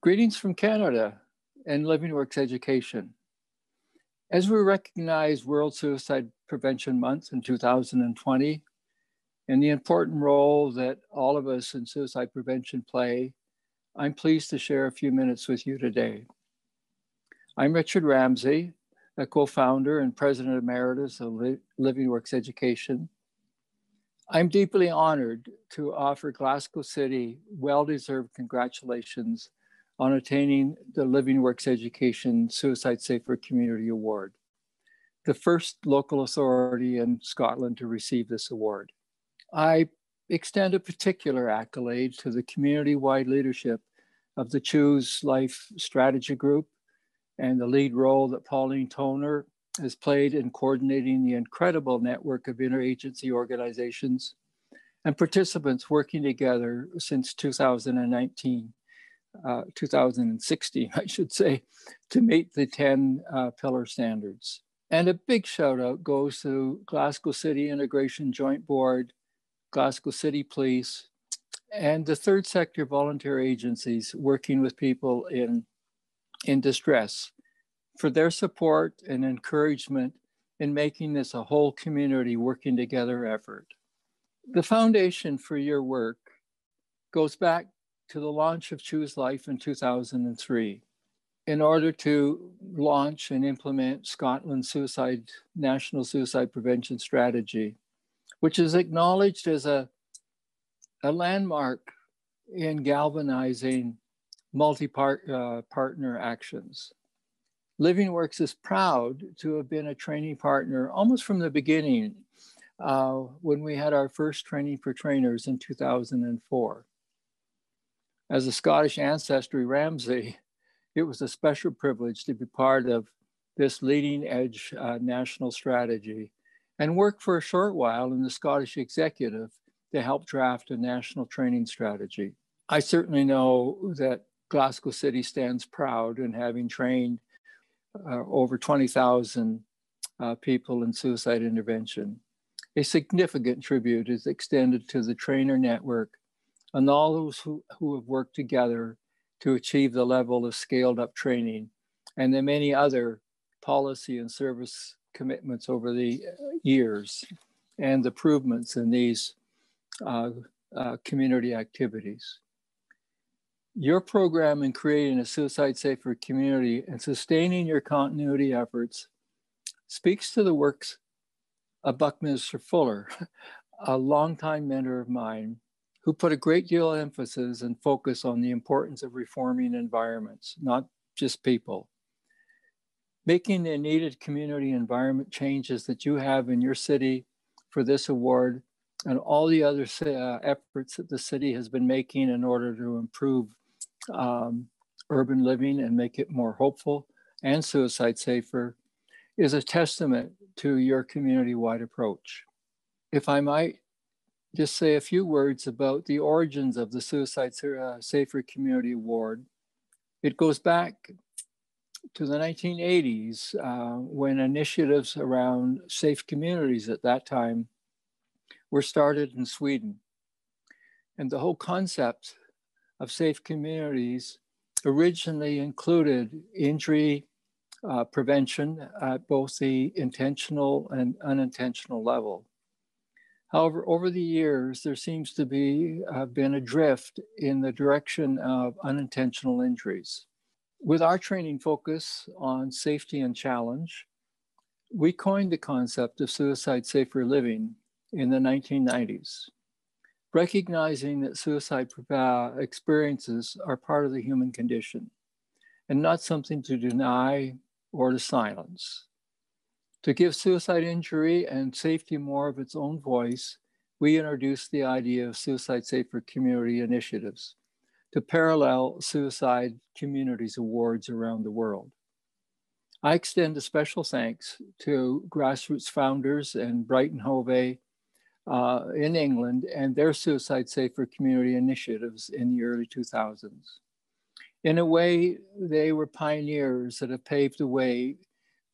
Greetings from Canada and Living Works Education. As we recognize World Suicide Prevention Month in 2020 and the important role that all of us in suicide prevention play, I'm pleased to share a few minutes with you today. I'm Richard Ramsey, a co-founder and president emeritus of Living Works Education. I'm deeply honored to offer Glasgow City well-deserved congratulations on attaining the Living Works Education Suicide Safer Community Award, the first local authority in Scotland to receive this award. I extend a particular accolade to the community-wide leadership of the Choose Life Strategy Group and the lead role that Pauline Toner has played in coordinating the incredible network of interagency organizations and participants working together since 2016, I should say, to meet the 10 pillar standards. And a big shout out goes to Glasgow City Integration Joint Board, Glasgow City Police, and the third sector voluntary agencies working with people in distress for their support and encouragement in making this a whole community working together effort. The foundation for your work goes back to the launch of Choose Life in 2003. In order to launch and implement Scotland's National Suicide Prevention Strategy, which is acknowledged as a landmark in galvanizing multi-partner actions. Living Works is proud to have been a training partner almost from the beginning when we had our first training for trainers in 2004. As a Scottish ancestry Ramsey, it was a special privilege to be part of this leading edge national strategy and work for a short while in the Scottish executive to help draft a national training strategy. I certainly know that Glasgow City stands proud in having trained over 20,000 people in suicide intervention. A significant tribute is extended to the trainer network and all those who have worked together to achieve the level of scaled up training and the many other policy and service commitments over the years and the improvements in these community activities. Your program in creating a suicide safer community and sustaining your continuity efforts speaks to the works of Buckminster Fuller, a longtime mentor of mine, who put a great deal of emphasis and focus on the importance of reforming environments, not just people. Making the needed community environment changes that you have in your city for this award and all the other efforts that the city has been making in order to improve urban living and make it more hopeful and suicide safer is a testament to your community-wide approach. If I might just say a few words about the origins of the Suicide Safer Community Award. It goes back to the 1980s when initiatives around safe communities at that time were started in Sweden. And the whole concept of safe communities originally included injury prevention at both the intentional and unintentional level. However, over the years, there seems to be been a drift in the direction of unintentional injuries. With our training focus on safety and challenge, we coined the concept of suicide safer living in the 1990s, recognizing that suicide experiences are part of the human condition and not something to deny or to silence. To give suicide injury and safety more of its own voice, we introduced the idea of suicide safer community initiatives to parallel suicide communities awards around the world. I extend a special thanks to grassroots founders in Brighton Hove in England and their suicide safer community initiatives in the early 2000s. In a way, they were pioneers that have paved the way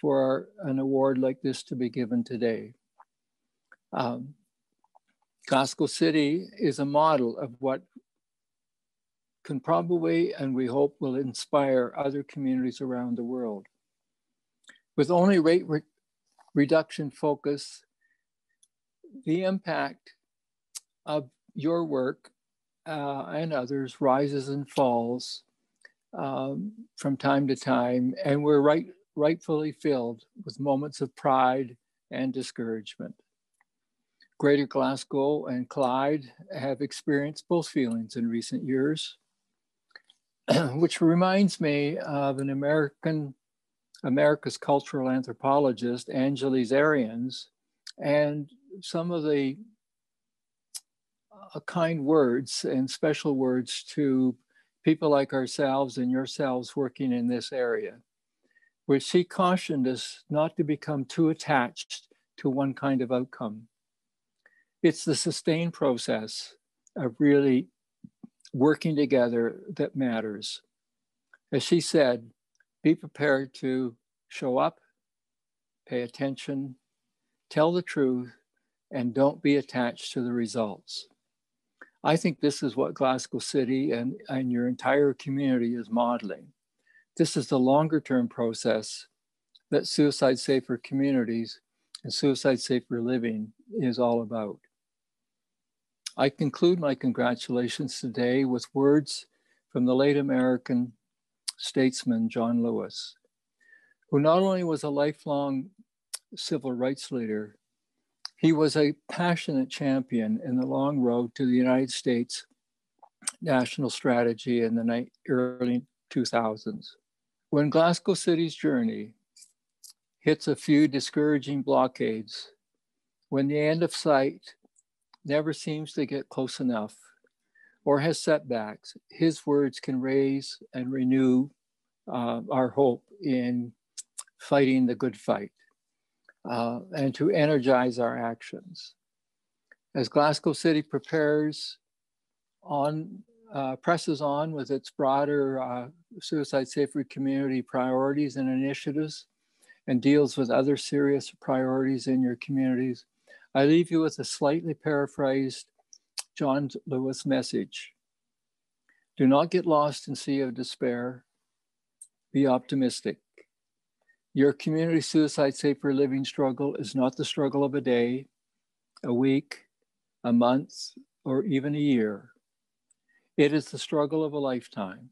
for an award like this to be given today. Glasgow City is a model of what can probably, and we hope will, inspire other communities around the world. With only rate reduction focus, the impact of your work and others rises and falls from time to time, and we're rightfully filled with moments of pride and discouragement. Greater Glasgow and Clyde have experienced both feelings in recent years, which reminds me of an America's cultural anthropologist, Angeles Arians, and some of the kind words and special words to people like ourselves and yourselves working in this area, where she cautioned us not to become too attached to one kind of outcome. It's the sustained process of really working together that matters. As she said, be prepared to show up, pay attention, tell the truth, and don't be attached to the results. I think this is what Glasgow City and your entire community is modeling. This is the longer term process that Suicide Safer Communities and Suicide Safer Living is all about. I conclude my congratulations today with words from the late American statesman John Lewis, who not only was a lifelong civil rights leader, he was a passionate champion in the long road to the United States national strategy in the early 2000s. When Glasgow City's journey hits a few discouraging blockades, when the end of sight never seems to get close enough or has setbacks, his words can raise and renew our hope in fighting the good fight and to energize our actions. As Glasgow City presses on with its broader suicide safer community priorities and initiatives and deals with other serious priorities in your communities, I leave you with a slightly paraphrased John Lewis message. Do not get lost in sea of despair. Be optimistic. Your community suicide safer living struggle is not the struggle of a day, a week, a month, or even a year. It is the struggle of a lifetime.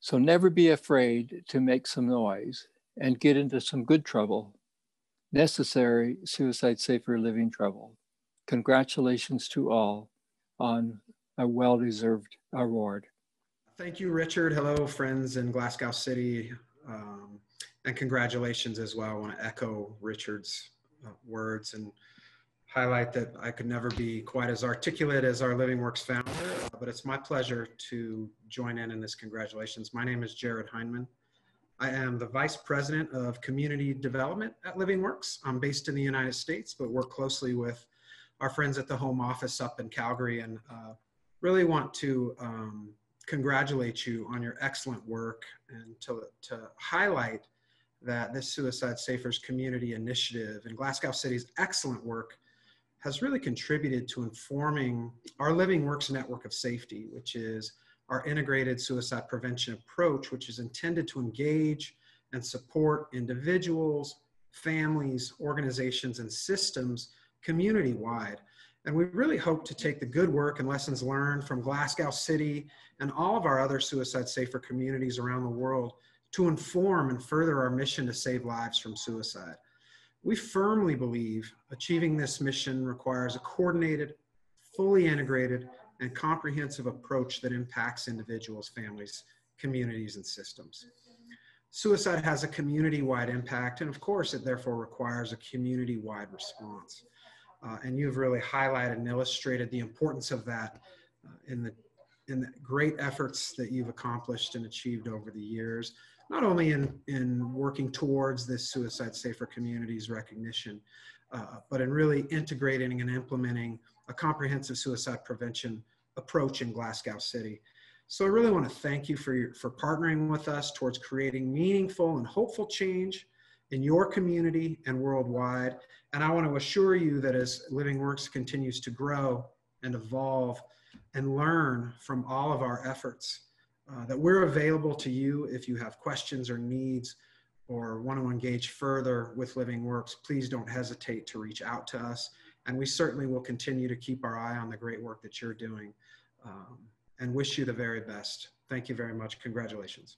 So never be afraid to make some noise and get into some good trouble, necessary suicide safer living trouble. Congratulations to all on a well-deserved award. Thank you, Richard. Hello, friends in Glasgow City, and congratulations as well. I want to echo Richard's words and highlight that I could never be quite as articulate as our Living Works founder, but it's my pleasure to join in this congratulations. My name is Jared Heineman. I am the Vice President of Community Development at Living Works. I'm based in the United States, but work closely with our friends at the home office up in Calgary, and really want to congratulate you on your excellent work and to highlight that this Suicide Safers Community Initiative and Glasgow City's excellent work has really contributed to informing our Living Works network of safety, which is our integrated suicide prevention approach, which is intended to engage and support individuals, families, organizations, and systems community-wide. And we really hope to take the good work and lessons learned from Glasgow City and all of our other suicide safer communities around the world to inform and further our mission to save lives from suicide. We firmly believe achieving this mission requires a coordinated, fully integrated, and comprehensive approach that impacts individuals, families, communities, and systems. Suicide has a community-wide impact, and of course, it therefore requires a community-wide response. And you've really highlighted and illustrated the importance of that in the great efforts that you've accomplished and achieved over the years, not only in working towards this Suicide Safer Communities recognition, but in really integrating and implementing a comprehensive suicide prevention approach in Glasgow City. So I really want to thank you for partnering with us towards creating meaningful and hopeful change in your community and worldwide. And I want to assure you that as Living Works continues to grow and evolve, and learn from all of our efforts, that we're available to you if you have questions or needs or want to engage further with Living Works. Please don't hesitate to reach out to us. And we certainly will continue to keep our eye on the great work that you're doing, and wish you the very best. Thank you very much. Congratulations.